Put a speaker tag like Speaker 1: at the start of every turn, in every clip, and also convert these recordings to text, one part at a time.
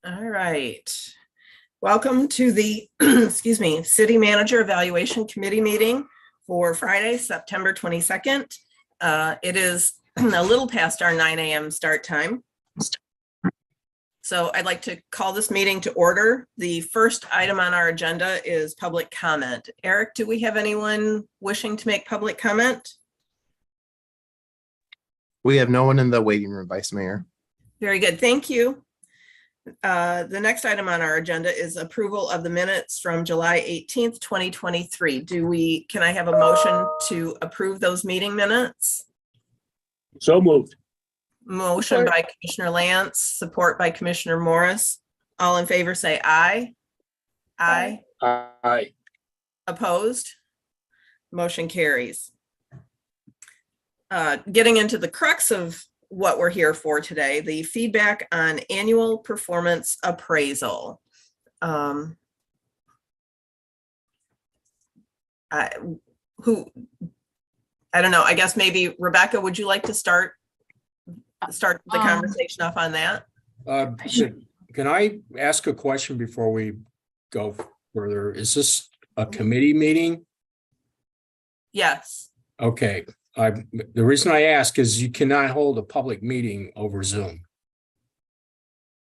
Speaker 1: All right. Welcome to the, excuse me, City Manager Evaluation Committee meeting for Friday, September 22nd. It is a little past our 9 a.m. start time. So I'd like to call this meeting to order. The first item on our agenda is public comment. Eric, do we have anyone wishing to make public comment?
Speaker 2: We have no one in the waiting room, Vice Mayor.
Speaker 1: Very good, thank you. The next item on our agenda is approval of the minutes from July 18th, 2023. Can I have a motion to approve those meeting minutes?
Speaker 3: So moved.
Speaker 1: Motion by Commissioner Lance, support by Commissioner Morris. All in favor say aye. Aye.
Speaker 3: Aye.
Speaker 1: Opposed? Motion carries. Getting into the crux of what we're here for today, the feedback on annual performance appraisal. I don't know, I guess maybe Rebecca, would you like to start the conversation off on that?
Speaker 3: Can I ask a question before we go further? Is this a committee meeting?
Speaker 1: Yes.
Speaker 3: Okay. The reason I ask is you cannot hold a public meeting over Zoom.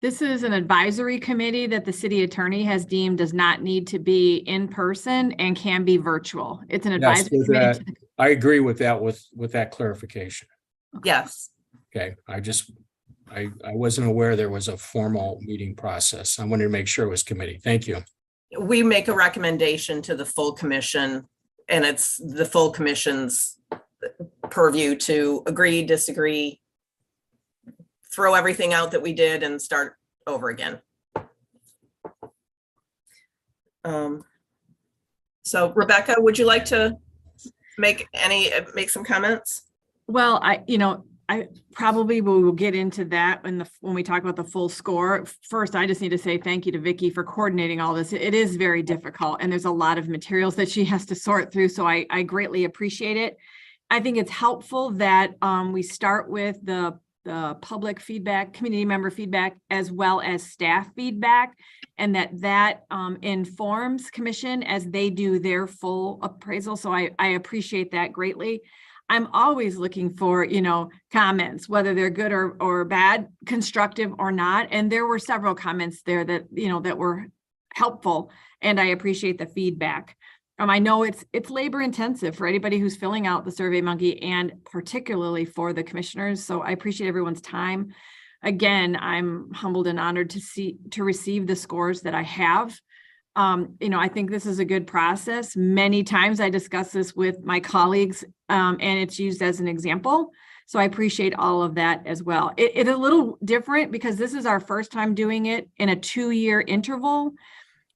Speaker 4: This is an advisory committee that the city attorney has deemed does not need to be in person and can be virtual. It's an advisory committee.
Speaker 3: I agree with that, with that clarification.
Speaker 1: Yes.
Speaker 3: Okay. I wasn't aware there was a formal meeting process. I wanted to make sure it was committee. Thank you.
Speaker 1: We make a recommendation to the full commission, and it's the full commission's purview to agree, disagree, throw everything out that we did and start over again. So Rebecca, would you like to make some comments?
Speaker 4: Well, I probably will get into that when we talk about the full score. First, I just need to say thank you to Vicki for coordinating all this. It is very difficult, and there's a lot of materials that she has to sort through, so I greatly appreciate it. I think it's helpful that we start with the public feedback, community member feedback, as well as staff feedback, and that informs commission as they do their full appraisal. So I appreciate that greatly. I'm always looking for, comments, whether they're good or bad, constructive or not. And there were several comments there that, that were helpful, and I appreciate the feedback. I know it's labor intensive for anybody who's filling out the SurveyMonkey, and particularly for the commissioners. So I appreciate everyone's time. Again, I'm humbled and honored to receive the scores that I have. I think this is a good process. Many times I discuss this with my colleagues, and it's used as an example. So I appreciate all of that as well. It's a little different because this is our first time doing it in a 2-year interval.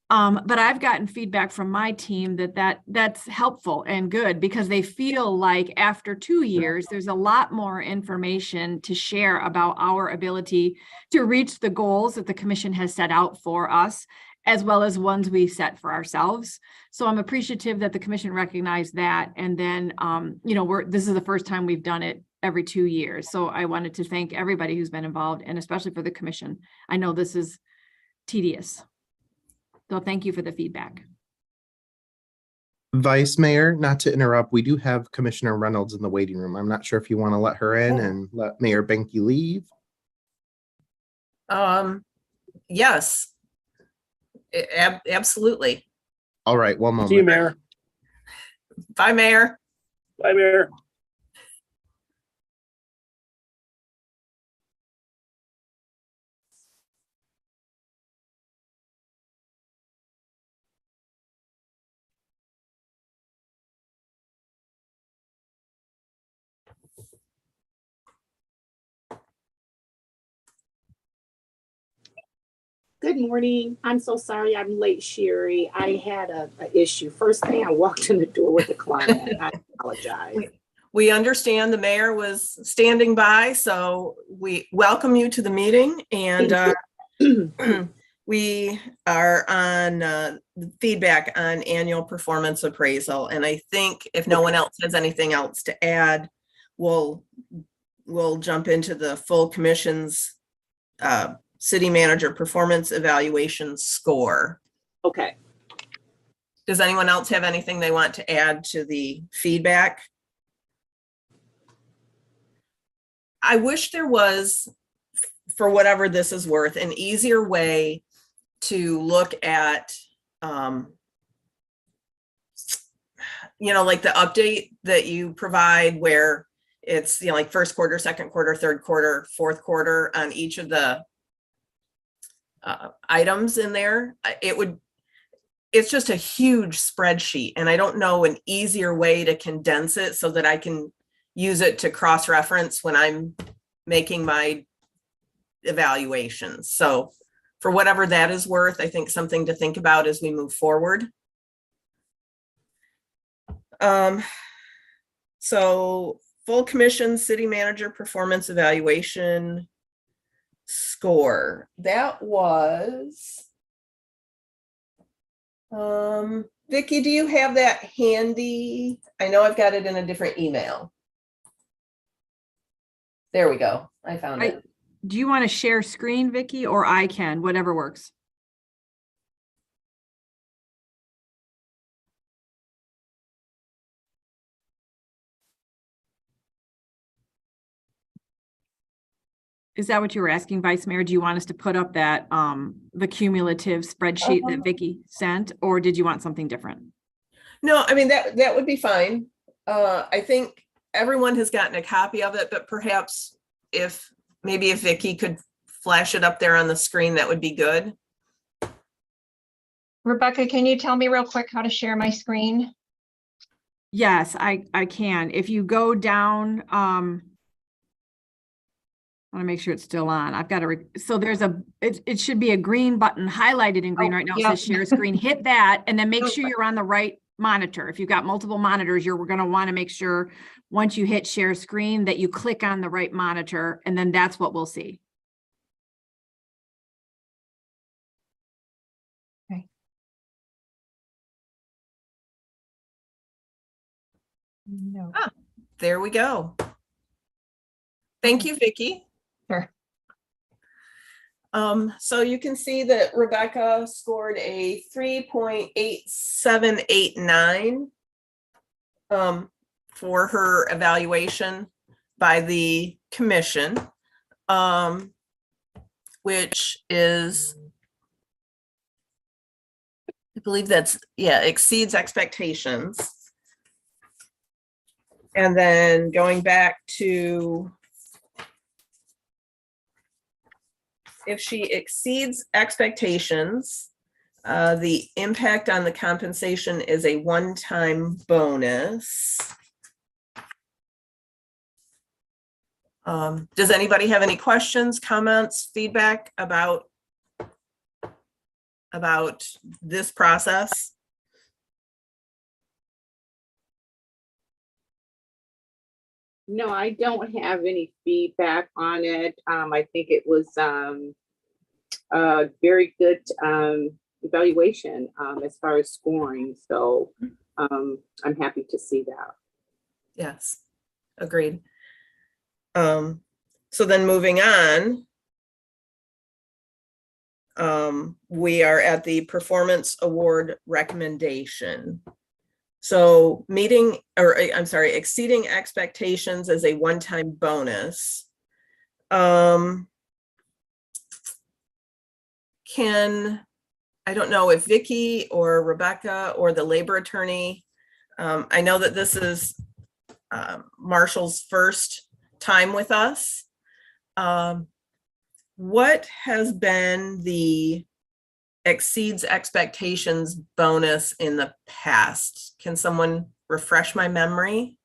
Speaker 4: But I've gotten feedback from my team that's helpful and good, because they feel like after 2 years, there's a lot more information to share about our ability to reach the goals that the commission has set out for us, as well as ones we set for ourselves. So I'm appreciative that the commission recognized that. And then, this is the first time we've done it every 2 years. So I wanted to thank everybody who's been involved, and especially for the commission. I know this is tedious. So thank you for the feedback.
Speaker 2: Vice Mayor, not to interrupt, we do have Commissioner Reynolds in the waiting room. I'm not sure if you want to let her in and let Mayor Benke leave.
Speaker 1: Yes, absolutely.
Speaker 2: All right, one moment.
Speaker 3: See you, Mayor.
Speaker 1: Bye, Mayor.
Speaker 3: Bye, Mayor.
Speaker 5: Good morning. I'm so sorry I'm late, Sherry. I had a issue. First thing, I walked in the door with a client. I apologize.
Speaker 1: We understand the mayor was standing by, so we welcome you to the meeting. And we are on feedback on annual performance appraisal. And I think if no one else has anything else to add, we'll jump into the full commission's city manager performance evaluation score.
Speaker 5: Okay.
Speaker 1: Does anyone else have anything they want to add to the feedback? I wish there was, for whatever this is worth, an easier way to look at, like the update that you provide where it's, like first quarter, second quarter, third quarter, fourth quarter on each of the items in there. It's just a huge spreadsheet, and I don't know an easier way to condense it so that I can use it to cross-reference when I'm making my evaluations. So for whatever that is worth, I think something to think about as we move forward. So full commission city manager performance evaluation score. That was, Vicky, do you have that handy? I know I've got it in a different email. There we go. I found it.
Speaker 4: Do you want to share screen, Vicky, or I can, whatever works? Is that what you were asking, Vice Mayor? Do you want us to put up that, the cumulative spreadsheet that Vicky sent, or did you want something different?
Speaker 1: No, I mean, that would be fine. I think everyone has gotten a copy of it, but perhaps if Vicky could flash it up there on the screen, that would be good.
Speaker 6: Rebecca, can you tell me real quick how to share my screen?
Speaker 4: Yes, I can. If you go down, I want to make sure it's still on. I've got to, so there's it should be a green button highlighted in green right now. It says share screen, hit that, and then make sure you're on the right monitor. If you've got multiple monitors, we're going to want to make sure once you hit share screen that you click on the right monitor, and then that's what we'll see.
Speaker 6: Okay. No.
Speaker 1: There we go. Thank you, Vicky.
Speaker 6: Sure.
Speaker 1: So you can see that Rebecca scored a 3.8789 for her evaluation by the commission, which is, I believe that's, exceeds expectations. And then going back to, if she exceeds expectations, the impact on the compensation is a one-time bonus. Does anybody have any questions, comments, feedback about this process?
Speaker 5: No, I don't have any feedback on it. I think it was a very good evaluation as far as scoring. So I'm happy to see that.
Speaker 1: Yes, agreed. So then moving on, we are at the performance award recommendation. So exceeding expectations as a one-time bonus. I don't know if Vicky or Rebecca or the labor attorney, I know that this is Marshall's first time with us. What has been the exceeds expectations bonus in the past? Can someone refresh my memory?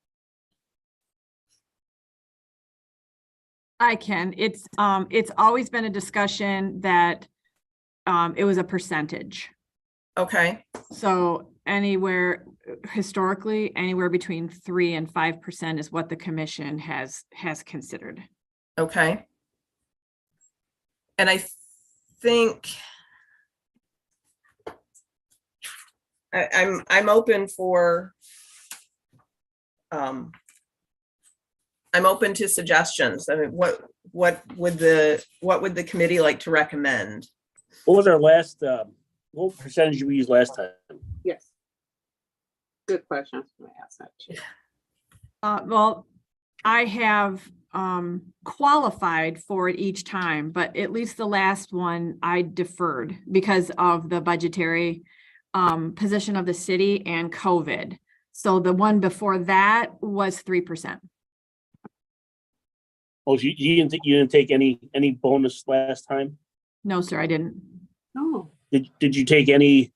Speaker 4: I can. It's always been a discussion that it was a percentage.
Speaker 1: Okay.
Speaker 4: So historically, anywhere between 3% and 5% is what the commission has considered.
Speaker 1: Okay. And I think I'm open for I'm open to suggestions. I mean, what would the committee like to recommend?
Speaker 7: What was our last, what percentage did we use last time?
Speaker 5: Yes. Good question. I was gonna ask that too.
Speaker 4: Well, I have qualified for it each time, but at least the last one I deferred because of the budgetary position of the city and COVID. So the one before that was 3%.
Speaker 7: Oh, so you didn't take any bonus last time?
Speaker 4: No, sir, I didn't.
Speaker 5: Oh,
Speaker 7: Did you take anything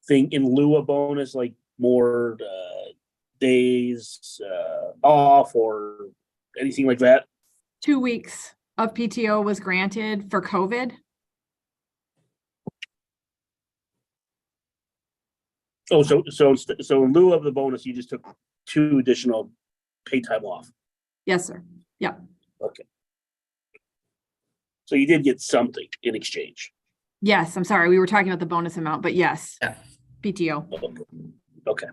Speaker 7: in lieu of bonus, like more days off or anything like that?
Speaker 4: 2 weeks of PTO was granted for COVID.
Speaker 7: Oh, so in lieu of the bonus, you just took 2 additional paid time off.
Speaker 4: Yes, sir. Yeah.
Speaker 7: Okay. So you did get something in exchange.
Speaker 4: Yes, I'm sorry. We were talking about the bonus amount, but yes,
Speaker 1: Yeah.
Speaker 4: PTO.
Speaker 7: Okay.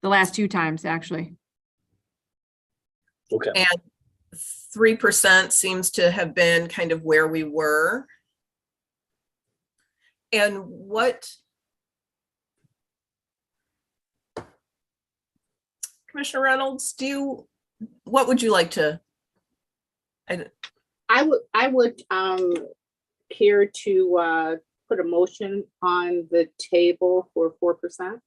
Speaker 4: The last 2 times, actually.
Speaker 7: Okay.
Speaker 1: And 3% seems to have been kind of where we were. And what, Commissioner Reynolds, what would you like to?
Speaker 5: I would care to put a motion on the table for 4%.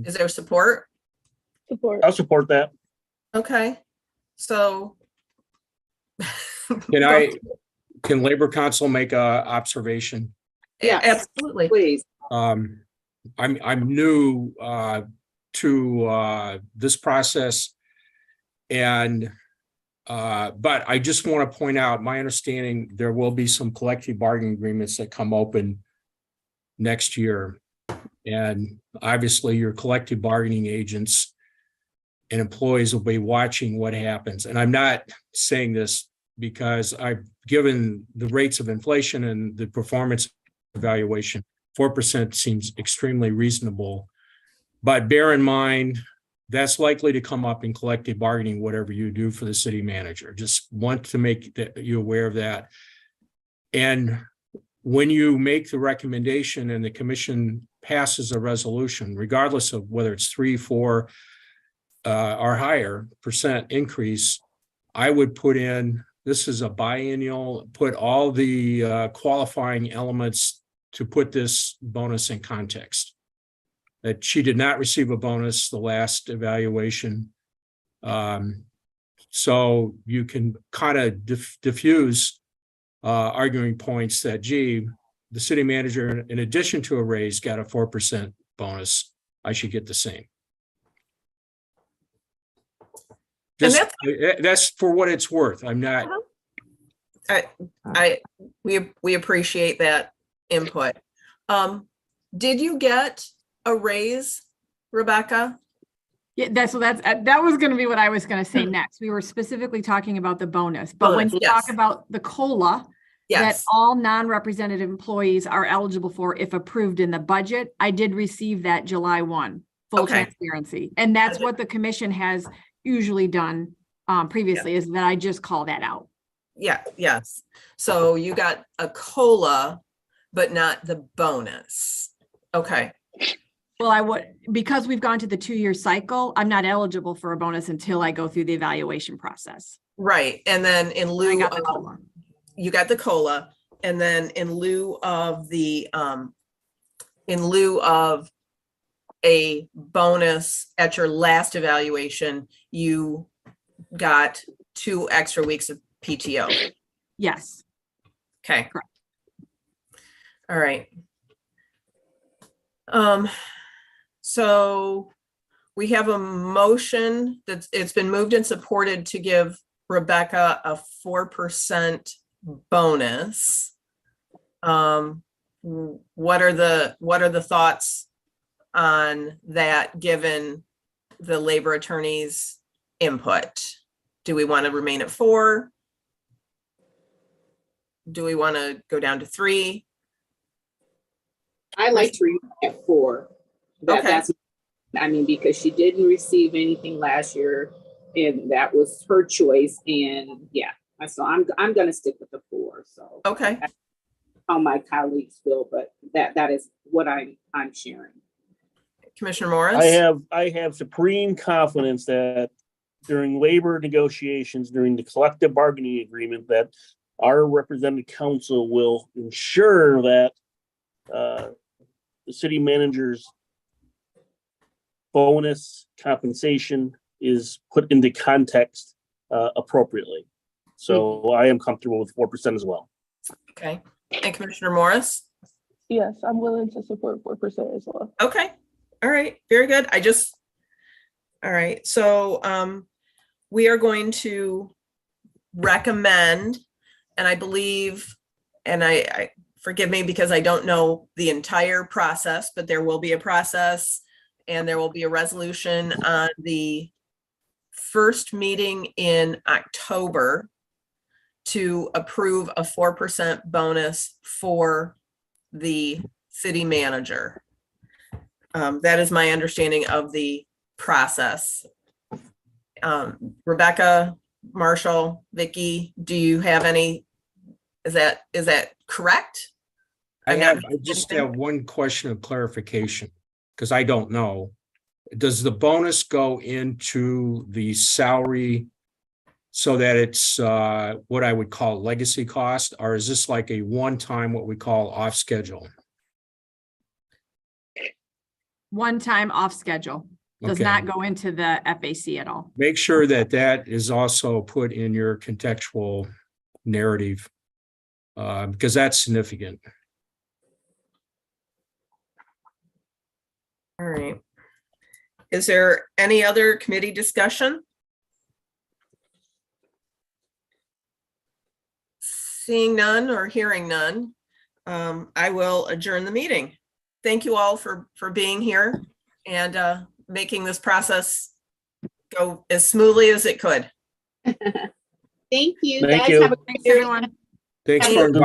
Speaker 1: Is there support?
Speaker 8: Support.
Speaker 7: I'll support that.
Speaker 1: Okay, so.
Speaker 3: Can Labor Council make a observation?
Speaker 1: Yeah,
Speaker 5: Yes.
Speaker 1: absolutely.
Speaker 5: Please.
Speaker 3: I'm new to this process, and but I just want to point out my understanding there will be some collective bargaining agreements that come open next year, and obviously your collective bargaining agents and employees will be watching what happens. And I'm not saying this because I've given the rates of inflation and the performance evaluation. 4% seems extremely reasonable, but bear in mind, that's likely to come up in collective bargaining, whatever you do for the city manager. Just want to make you aware of that. And when you make the recommendation and the commission passes a resolution, regardless of whether it's 3, 4, or higher percent increase, I would put in, this is a biennial, put all the qualifying elements to put this bonus in context. That she did not receive a bonus the last evaluation. So you can kind of diffuse arguing points that, gee, the city manager, in addition to a raise, got a 4% bonus. I should get the same.
Speaker 1: And
Speaker 3: That's for what it's worth. I'm not.
Speaker 1: We appreciate that input. Did you get a raise, Rebecca?
Speaker 4: Yeah, that was going to be what I was going to say next. We were specifically talking about the bonus, but when
Speaker 1: Bonus,
Speaker 4: you
Speaker 1: yes.
Speaker 4: talk about the COLA, that
Speaker 1: Yes,
Speaker 4: all non-representative employees are eligible for if approved in the budget, I did receive that July 1, full
Speaker 1: Okay.
Speaker 4: transparency. And that's what the commission has usually done previously, is that I just call that out.
Speaker 1: yeah, yes. So you got a COLA, but not the bonus. Okay,
Speaker 4: Well, I would, because we've gone to the 2-year cycle, I'm not eligible for a bonus until I go through the evaluation process.
Speaker 1: right. And then in
Speaker 4: I
Speaker 1: lieu
Speaker 4: got the
Speaker 1: of,
Speaker 4: COLA.
Speaker 1: you got the COLA, and then in lieu of a bonus at your last evaluation, you got 2 extra weeks of PTO.
Speaker 4: Yes.
Speaker 1: Okay.
Speaker 4: Correct.
Speaker 1: All right. So we have a motion it's been moved and supported to give Rebecca a 4% bonus. What are the thoughts on that, given the labor attorney's input? Do we want to remain at 4? Do we want to go down to 3?
Speaker 5: I like to read at 4.
Speaker 1: Okay.
Speaker 5: I mean, because she didn't receive anything last year, and that was her choice. And yeah, so I'm gonna stick with the 4. So
Speaker 1: Okay,
Speaker 5: how my colleagues feel, but that is what I'm sharing.
Speaker 1: Commissioner Morris?
Speaker 7: I have supreme confidence that during labor negotiations, during the collective bargaining agreement, that our representative council will ensure that the city manager's bonus compensation is put into context appropriately. So I am comfortable with 4% as well.
Speaker 1: Okay, and Commissioner Morris?
Speaker 8: Yes, I'm willing to support 4% as well.
Speaker 1: Okay, all right, very good. All right, so we are going to recommend, and I believe, and I forgive me because I don't know the entire process, but there will be a process and there will be a resolution on the first meeting in October to approve a 4% bonus for the city manager. That is my understanding of the process. Rebecca, Marshall, Vicky, do you have any, is that correct?
Speaker 3: I just have one question of clarification, because I don't know. Does the bonus go into the salary so that it's what I would call legacy cost, or is this like a one-time, what we call off schedule?
Speaker 4: One time off schedule. Does
Speaker 3: Okay.
Speaker 4: not go into the FAC at all.
Speaker 3: Make sure that that is also put in your contextual narrative, because that's significant.
Speaker 1: All right. Is there any other committee discussion? Seeing none or hearing none, I will adjourn the meeting. Thank you all for being here and making this process go as smoothly as it could.
Speaker 5: Thank you.
Speaker 7: Thank
Speaker 5: Guys
Speaker 7: you.
Speaker 5: have a
Speaker 4: Thanks,
Speaker 5: great
Speaker 4: everyone.
Speaker 3: Thanks
Speaker 1: Thank
Speaker 3: for
Speaker 1: you.
Speaker 3: inviting